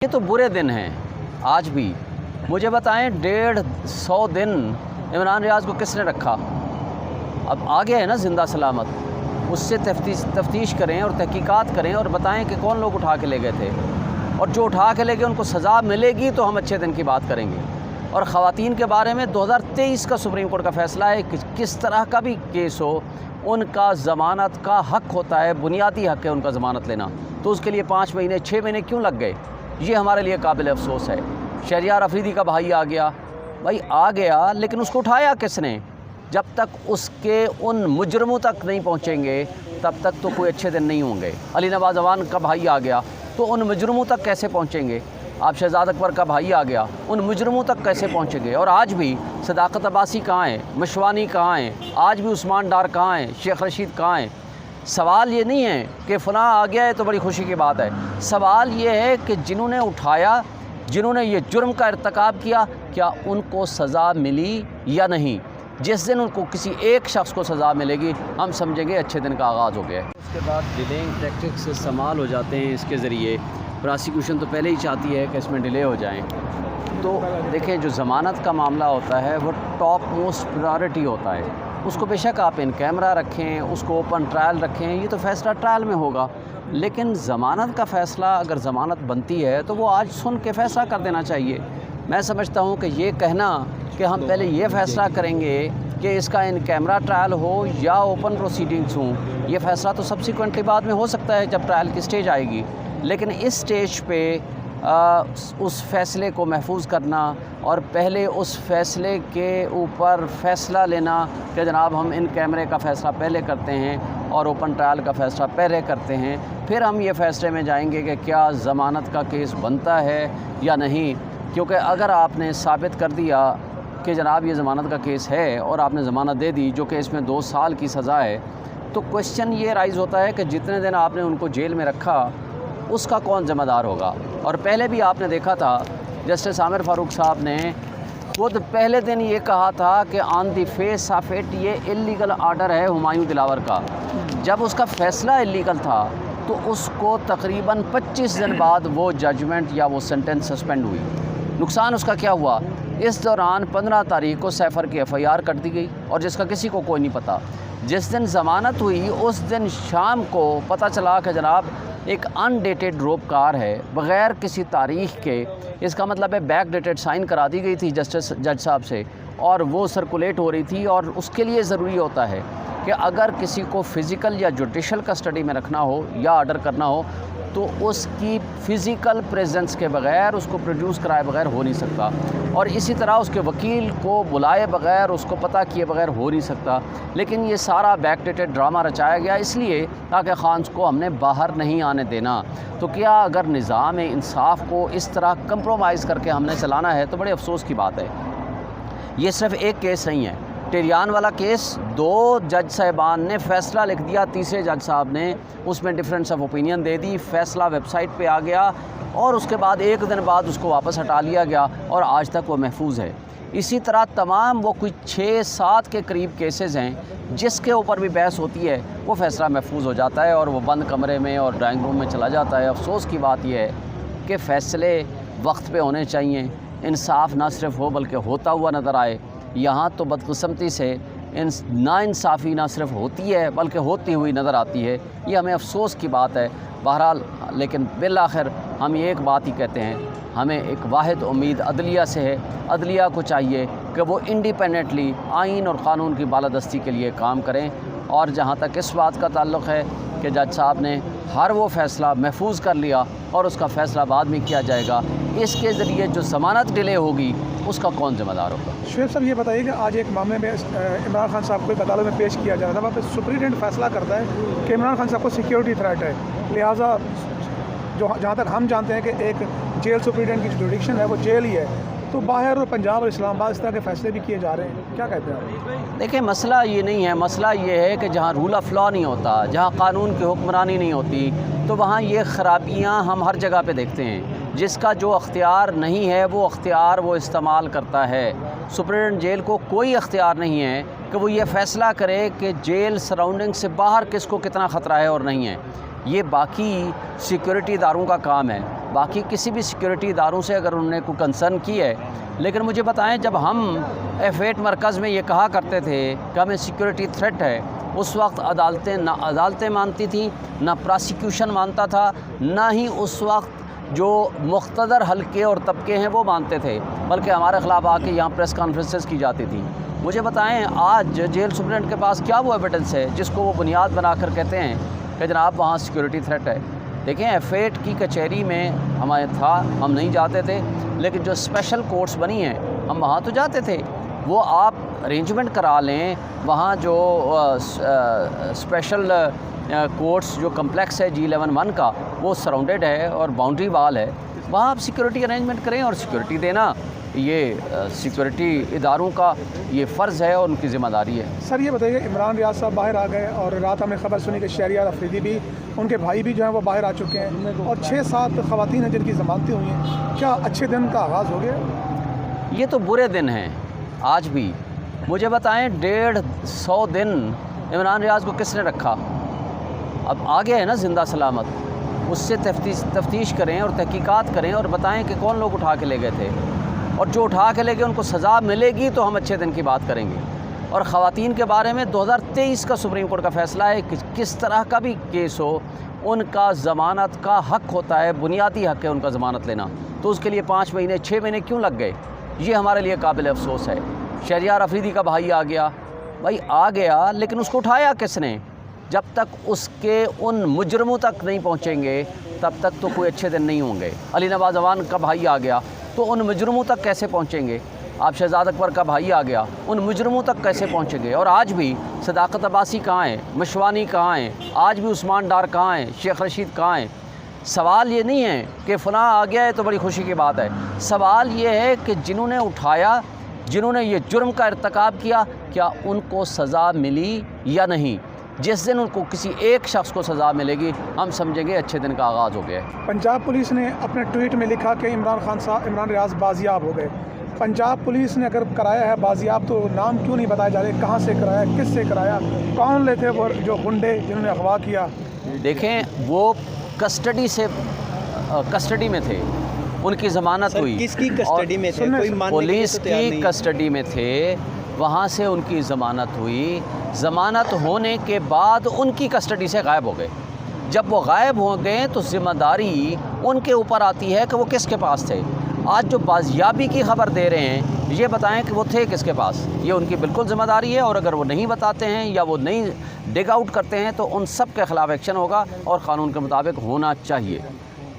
ये तो बुरे दिन हैं आज भी। मुझे बताएं 150 दिन इमरान रियाज को किसने रखा? अब आ गया है ना ज़िंदा सलामत, उससे तफ्तीश करें और तहकीकात करें और बताएं कि कौन लोग उठा के ले गए थे, और जो उठा के ले गए उनको सज़ा मिलेगी तो हम अच्छे दिन की बात करेंगे। और ख़वातीन के बारे में 2023 का सुप्रीम कोर्ट का फ़ैसला है कि किस तरह का भी केस हो उनका ज़मानत का हक़ होता है, बुनियादी हक़ है उनका ज़मानत लेना। तो उसके लिए 5 महीने 6 महीने क्यों लग गए? ये हमारे लिए काबिल अफसोस है। शहरियार अफरीदी का भाई आ गया, भाई आ गया, लेकिन उसको उठाया किसने? जब तक उसके उन मुजरमों तक नहीं पहुँचेंगे तब तक तो कोई अच्छे दिन नहीं होंगे। अली नवाज़ अवान का भाई आ गया तो उन मुजरमों तक कैसे पहुँचेंगे? आप शहजाद अकबर का भाई आ गया, उन मुजरमों तक कैसे पहुँचेंगे? और आज भी सदाकत अब्बासी कहाँ है, मशवानी कहाँ है, आज भी उस्मान डार कहाँ है, शेख रशीद कहाँ है? सवाल ये नहीं है कि फ़लाँ आ गया है तो बड़ी खुशी की बात है। सवाल ये है कि जिन्होंने उठाया, जिन्होंने ये जुर्म का इर्तिकाब किया, क्या उनको सज़ा मिली या नहीं? जिस दिन उनको किसी एक शख्स को सज़ा मिलेगी हम समझेंगे अच्छे दिन का आगाज़ हो गया है। उसके बाद डिलेइंग टैक्टिक्स इस्तेमाल हो जाते हैं इसके ज़रिए। प्रोसिक्यूशन तो पहले ही चाहती है कि इसमें डिले हो जाएँ। तो देखें, जो ज़मानत का मामला होता है वो टॉप मोस्ट प्रायोरिटी होता है। उसको बेशक आप इन कैमरा रखें, उसको ओपन ट्रायल रखें, ये तो फ़ैसला ट्रायल में होगा, लेकिन ज़मानत का फ़ैसला अगर ज़मानत बनती है तो वो आज सुन के फ़ैसला कर देना चाहिए। मैं समझता हूँ कि ये कहना कि हम पहले ये फ़ैसला करेंगे कि इसका इन कैमरा ट्रायल हो या ओपन प्रोसीडिंग्स हों, ये फ़ैसला तो सब्सिक्वेंटली बाद में हो सकता है जब ट्रायल की स्टेज आएगी। लेकिन इस स्टेज पे उस फ़ैसले को महफूज करना और पहले उस फ़ैसले के ऊपर फ़ैसला लेना कि जनाब हम इन कैमरे का फ़ैसला पहले करते हैं और ओपन ट्रायल का फ़ैसला पहले करते हैं, फिर हम ये फ़ैसले में जाएंगे कि क्या ज़मानत का केस बनता है या नहीं। क्योंकि अगर आपने साबित कर दिया कि जनाब ये ज़मानत का केस है और आपने ज़मानत दे दी जो कि इसमें 2 साल की सज़ा है, तो क्वेश्चन ये राइज़ होता है कि जितने दिन आपने उनको जेल में रखा उसका कौन ज़िम्मेदार होगा। और पहले भी आपने देखा था जस्टिस आमिर फ़ारूक साहब ने खुद पहले दिन ये कहा था कि on the face of it ये इल्लीगल आर्डर है हुमायूं दिलावर का। जब उसका फ़ैसला इल्लीगल था तो उसको तकरीबन 25 दिन बाद वो जजमेंट या वो सेंटेंस सस्पेंड हुई। नुकसान उसका क्या हुआ? इस दौरान 15 तारीख को सैफर की FIR कट दी गई और जिसका किसी को कोई नहीं पता। जिस दिन ज़मानत हुई उस दिन शाम को पता चला कि जनाब एक अनडेटेड रोप कार है बग़ैर किसी तारीख़ के, इसका मतलब है बैक डेटेड, साइन करा दी गई थी जज साहब से और वो सर्कुलेट हो रही थी। और उसके लिए ज़रूरी होता है कि अगर किसी को फ़िज़िकल या जुडिशल कस्टडी में रखना हो या ऑर्डर करना हो तो उसकी फ़िज़िकल प्रेजेंस के बग़ैर, उसको प्रोड्यूस कराए बग़ैर हो नहीं सकता। और इसी तरह उसके वकील को बुलाए बग़ैर, उसको पता किए बग़ैर हो नहीं सकता। लेकिन ये सारा बैकडेटेड ड्रामा रचाया गया इसलिए ताकि खान को हमने बाहर नहीं आने देना। तो क्या अगर निज़ाम इंसाफ को इस तरह कंप्रोमाइज़ करके हमने चलाना है तो बड़े अफसोस की बात है। ये सिर्फ़ एक केस नहीं है, टिरियान वाला केस 2 जज साहिबान ने फ़ैसला लिख दिया, तीसरे जज साहब ने उसमें डिफरेंस ऑफ ओपिनियन दे दी, फ़ैसला वेबसाइट पे आ गया और उसके बाद 1 दिन बाद उसको वापस हटा लिया गया और आज तक वो महफूज है। इसी तरह तमाम वो कुछ 6-7 के करीब केसेस हैं जिसके ऊपर भी बहस होती है, वो फ़ैसला महफूज हो जाता है और वो बंद कमरे में और ड्राइंग रूम में चला जाता है। अफसोस की बात यह है कि फ़ैसले वक्त पे होने चाहिए, इंसाफ ना सिर्फ हो बल्कि होता हुआ नज़र आए। यहाँ तो बदकिस्मती से नाइंसाफ़ी ना सिर्फ होती है बल्कि होती हुई नज़र आती है। ये हमें अफसोस की बात है। बहरहाल, लेकिन बिलाखिर हम ये एक बात ही कहते हैं, हमें एक वाहिद उम्मीद अदलिया से है। अदलिया को चाहिए कि वो इंडिपेंडेंटली आइन और क़ानून की बालादस्ती के लिए काम करें। और जहाँ तक इस बात का ताल्लुक़ है कि जज साहब ने हर वो फ़ैसला महफूज कर लिया और उसका फ़ैसला बाद में किया जाएगा, इसके ज़रिए जो ज़मानत डिले होगी उसका कौन ज़िम्मेदार होगा? शुएब साहब, ये बताइए कि आज एक मामले में इमरान खान साहब को एक अदालत में पेश किया जा रहा था, वहाँ पर सुप्रीम फैसला करता है कि इमरान खान साहब को सिक्योरिटी थ्रेट है, लिहाजा जहाँ तक हम जानते हैं कि एक जेल सुप्रीडेंट की जो जुडिक्शन है वो जेल ही है, तो बाहर और पंजाब और इस्लामाबाद इस तरह के फ़ैसले भी किए जा रहे हैं, क्या कहते हैं आप? देखिए, मसला ये नहीं है, मसला ये है कि जहाँ रूल ऑफ लॉ नहीं होता, जहाँ कानून की हुक्मरानी नहीं होती, तो वहाँ ये ख़राबियाँ हम हर जगह पे देखते हैं। जिसका जो अख्तियार नहीं है वो अख्तियार वो इस्तेमाल करता है। सुप्रीडेंट जेल को कोई अख्तियार नहीं है कि वो ये फ़ैसला करे कि जेल सराउंडिंग से बाहर किसको कितना ख़तरा है और नहीं है। ये बाकी सिक्योरिटी इदारों का काम है। बाकी किसी भी सिक्योरिटी इदारों से अगर उन्होंने कोई कंसर्न की है। लेकिन मुझे बताएं, जब हम F8 मरकज़ में ये कहा करते थे कि हमें सिक्योरिटी थ्रेट है, उस वक्त अदालतें मानती थी, ना प्रोसिक्यूशन मानता था, ना ही उस वक्त जो मुख्तदर हल्के और तबके हैं वो मानते थे, बल्कि हमारे ख़िलाफ़ आके यहाँ प्रेस कॉन्फ्रेंसेस की जाती थी। मुझे बताएं, आज जेल सुप्रीडेंट के पास क्या वो एविडेंस है जिसको वो बुनियाद बनाकर कहते हैं कि जनाब वहाँ सिक्योरिटी थ्रेट है। देखें, F8 की कचहरी में हमारे था, हम नहीं जाते थे, लेकिन जो स्पेशल कोर्ट्स बनी हैं हम वहाँ तो जाते थे। वो आप अरेंजमेंट करा लें, वहाँ जो स्पेशल कोर्ट्स जो कम्प्लेक्स है G11-1 का, वो सराउंडेड है और बाउंड्री वाल है, वहाँ आप सिक्योरिटी अरेंजमेंट करें। और सिक्योरिटी देना ये सिक्योरिटी इदारों का ये फ़र्ज़ है और उनकी ज़िम्मेदारी है। सर ये बताइए, इमरान रियाज साहब बाहर आ गए और रात हमने खबर सुनी कि शहरियार अफरीदी भी, उनके भाई भी जो हैं वो बाहर आ चुके हैं और 6-7 ख़वातीन हैं जिनकी ज़मानतें हुई हैं। क्या अच्छे दिन का आगाज़ हो गया? ये तो बुरे दिन हैं आज भी। मुझे बताएं, 150 दिन इमरान रियाज को किसने रखा? अब आ गया है ना ज़िंदा सलामत, उससे तफ्तीश करें और तहकीकात करें और बताएं कि कौन लोग उठा के ले गए थे, और जो उठा के ले गए उनको सज़ा मिलेगी तो हम अच्छे दिन की बात करेंगे। और ख़वातीन के बारे में 2023 का सुप्रीम कोर्ट का फ़ैसला है कि किस तरह का भी केस हो, उनका ज़मानत का हक़ होता है, बुनियादी हक़ है उनका ज़मानत लेना। तो उसके लिए 5 महीने 6 महीने क्यों लग गए, ये हमारे लिए काबिल अफसोस है। शहरियार अफरीदी का भाई आ गया, भाई आ गया, लेकिन उसको उठाया किसने? जब तक उसके उन मुजरमों तक नहीं पहुँचेंगे तब तक तो कोई अच्छे दिन नहीं होंगे। अली नवाज़ अवान का भाई आ गया, तो उन मुजरमों तक कैसे पहुँचेंगे? आप शहजाद अकबर का भाई आ गया, उन मुजरमों तक कैसे पहुँचेंगे? और आज भी सदाकत अब्बासी कहाँ है, मशवानी कहाँ है, आज भी उस्मान डार कहाँ है, शेख रशीद कहाँ है? सवाल ये नहीं है कि फ़लाँ आ गया है तो बड़ी खुशी की बात है। सवाल ये है कि जिन्होंने उठाया, जिन्होंने ये जुर्म का इर्तिकाब किया, क्या उनको सज़ा मिली या नहीं? जिस दिन उनको किसी एक शख्स को सज़ा मिलेगी, हम समझेंगे अच्छे दिन का आगाज़ हो गया है। पंजाब पुलिस ने अपने ट्वीट में लिखा कि इमरान रियाज बाजियाब हो गए। पंजाब पुलिस ने अगर कराया है बाजियाब, तो नाम क्यों नहीं बताए जा रहे? कहाँ से कराया, किस से कराया, कौन ले थे वो जो गुंडे जिन्होंने अगवा किया? देखें, वो कस्टडी में थे, उनकी ज़मानत हुई। किसकी कस्टडी में थे? कोई पुलिस की कस्टडी में थे, वहाँ से उनकी ज़मानत हुई। ज़मानत होने के बाद उनकी कस्टडी से गायब हो गए। जब वो गायब हो गए तो ज़िम्मेदारी उनके ऊपर आती है कि वो किसके पास थे। आज जो बाजियाबी की खबर दे रहे हैं, ये बताएं कि वो थे किसके पास, ये उनकी बिल्कुल ज़िम्मेदारी है। और अगर वो नहीं बताते हैं या वो नहीं डिग आउट करते हैं तो उन सब के ख़िलाफ़ एक्शन होगा और क़ानून के मुताबिक होना चाहिए।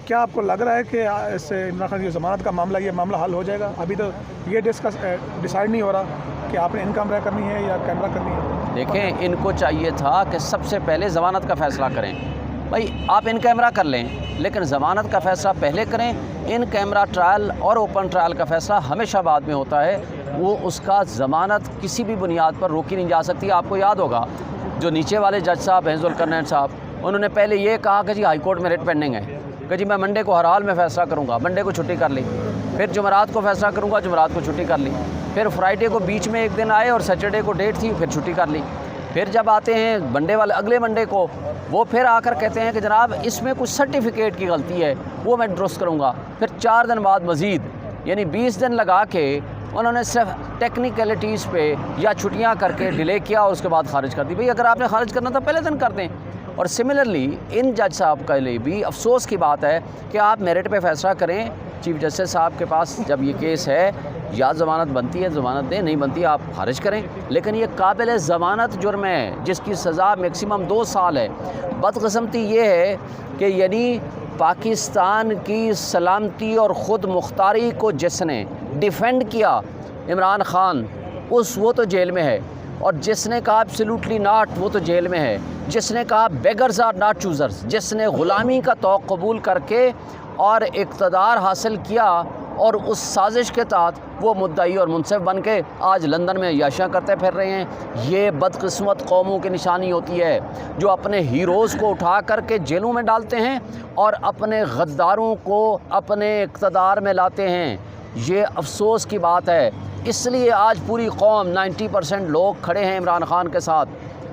क्या आपको लग रहा है कि इससे इमरान खान की ज़मानत का मामला, ये मामला हल हो जाएगा? अभी तो ये डिसाइड नहीं हो रहा कि आपने इन कैमरा करनी है या कैमरा करनी है। देखें, इनको चाहिए था कि सबसे पहले ज़मानत का फ़ैसला करें। भाई आप इन कैमरा कर लें, लेकिन ज़मानत का फ़ैसला पहले करें। इन कैमरा ट्रायल और ओपन ट्रायल का फ़ैसला हमेशा बाद में होता है। वो उसका ज़मानत किसी भी बुनियाद पर रोकी नहीं जा सकती। आपको याद होगा जो नीचे वाले जज साहब हैं, जुल्करनैन साहब, उन्होंने पहले ये कहा कि जी हाई कोर्ट में रिट पेंडिंग है, कि जी मैं मंडे को हर हाल में फ़ैसला करूँगा, मंडे को छुट्टी कर ली। फिर जुमेरात को फ़ैसला करूँगा, जुमेरात को छुट्टी कर ली। फिर फ्राइडे को बीच में एक दिन आए और सैटरडे को डेट थी, फिर छुट्टी कर ली। फिर जब आते हैं मंडे वाले, अगले मंडे को, वो फिर आकर कहते हैं कि जनाब इसमें कुछ सर्टिफिकेट की गलती है, वो मैं दुरुस्त करूँगा। फिर 4 दिन बाद मज़ीद, यानी 20 दिन लगा के उन्होंने सिर्फ टेक्निकलिटीज़ पे या छुट्टियाँ करके डिले किया और उसके बाद खारिज कर दी। भाई अगर आपने खारिज करना था पहले दिन कर दें। और सिमिलरली इन जज साहब के लिए भी अफसोस की बात है कि आप मेरिट पे फ़ैसला करें। चीफ जस्टिस साहब के पास जब ये केस है, या ज़मानत बनती है ज़मानत दें, नहीं बनती आप खारिज करें, लेकिन ये काबिल ज़मानत जुर्म है जिसकी सज़ा मैक्सिमम 2 साल है। बदकिस्मती ये है कि यानी पाकिस्तान की सलामती और ख़ुद मुख्तारी को जिसने डिफेंड किया, इमरान खान, वो तो जेल में है। और जिसने कहा एब्सोल्युटली नॉट, वो तो जेल में है। जिसने कहा बेगर्स आर नॉट चूज़र्स, जिसने ग़ुलामी का तौक़ कबूल करके और इक़्तिदार हासिल किया और उस साजिश के तहत वो मुद्दई और मुनसिफ बन के आज लंदन में याशियाँ करते फिर रहे हैं। ये बदकिस्मत कौमों की निशानी होती है जो अपने हीरोज़ को उठा करके जेलों में डालते हैं और अपने गद्दारों को अपने इक़्तिदार में लाते हैं। ये अफसोस की बात है। इसलिए आज पूरी कौम 90% लोग खड़े हैं इमरान खान के साथ।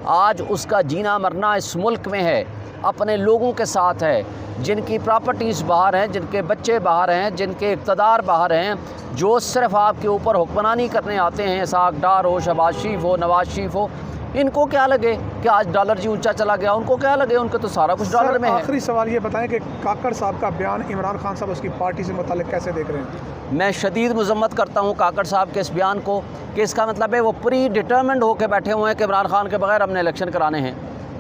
आज उसका जीना मरना इस मुल्क में है। अपने लोगों के साथ है, जिनकी प्रॉपर्टीज़ बाहर हैं, जिनके बच्चे बाहर हैं, जिनके इक़्तिदार बाहर हैं, जो सिर्फ़ आपके ऊपर हुक्मरानी करने आते हैं, इसहाक़ डार हो, शहबाज शरीफ हो, नवाज़ शरीफ हो, इनको क्या लगे कि आज डॉलर जी ऊंचा चला गया? उनको क्या लगे? उनको तो सारा कुछ डॉलर में है। आखिरी सवाल ये बताएं कि काकड़ साहब का बयान इमरान खान साहब उसकी पार्टी से मुताल्लिक़ कैसे देख रहे हैं? मैं शदीद मज़म्मत करता हूँ काकड़ साहब के इस बयान को, कि इसका मतलब है वो प्री डिटर्मिन्ड होकर बैठे हुए हैं कि इमरान खान के बगैर हमने इलेक्शन कराने हैं।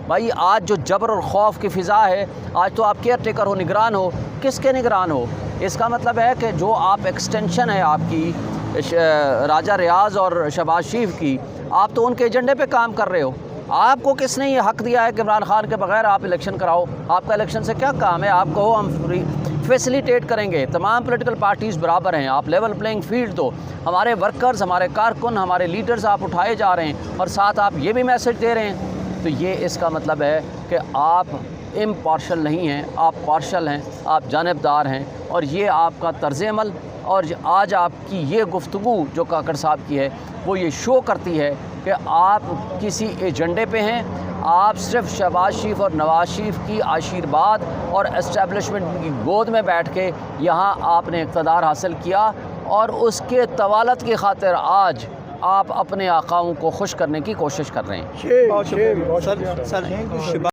भाई आज जो जबर और खौफ की फ़िज़ा है, आज तो आप केयर टेकर हो, निगरान हो, किसके निगरान हो? इसका मतलब है कि जो आप एक्सटेंशन है आपकी राजा रियाज़ और शहबाज शरीफ की, आप तो उनके एजेंडे पे काम कर रहे हो। आपको किसने ये हक़ दिया है कि इमरान खान के बगैर आप इलेक्शन कराओ? आपका इलेक्शन से क्या काम है? आप कहो हम फ्री फैसिलिटेट करेंगे, तमाम पॉलिटिकल पार्टीज़ बराबर हैं, आप लेवल प्लेइंग फील्ड दो, हमारे वर्कर्स, हमारे कारकुन, हमारे लीडर्स आप उठाए जा रहे हैं और साथ आप ये भी मैसेज दे रहे हैं। तो ये इसका मतलब है कि आप इम्पार्शल नहीं हैं, आप पार्शल हैं, आप जानिबदार हैं, और ये आपका तर्ज़ अमल और आज आपकी ये गुफ्तगू जो काकड़ साहब की है, वो ये शो करती है कि आप किसी एजेंडे पे हैं। आप सिर्फ शहबाज शरीफ और नवाज़ शरीफ की आशीर्वाद और एस्टेब्लिशमेंट की गोद में बैठ के यहाँ आपने इक़्तिदार हासिल किया, और उसके तवालत की खातिर आज आप अपने आकाओं को खुश करने की कोशिश कर रहे हैं। बहुत शुक्रिया।